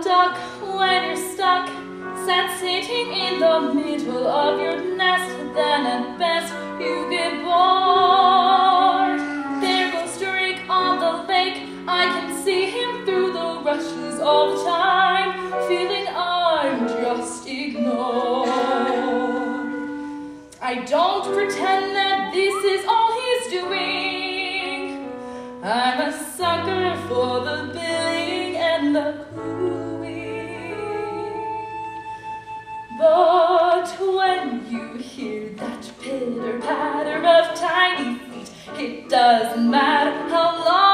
duck when you're stuck, sat sitting in the middle of your nest. Then at best you get bored. There goes Drake on the lake, I can see him through the rushes all the time, feeling I'm just ignored. I don't pretend that this is all he's doing. I'm a sucker for the billing and the cooing. But when you hear that pitter-patter of tiny feet, it doesn't matter how long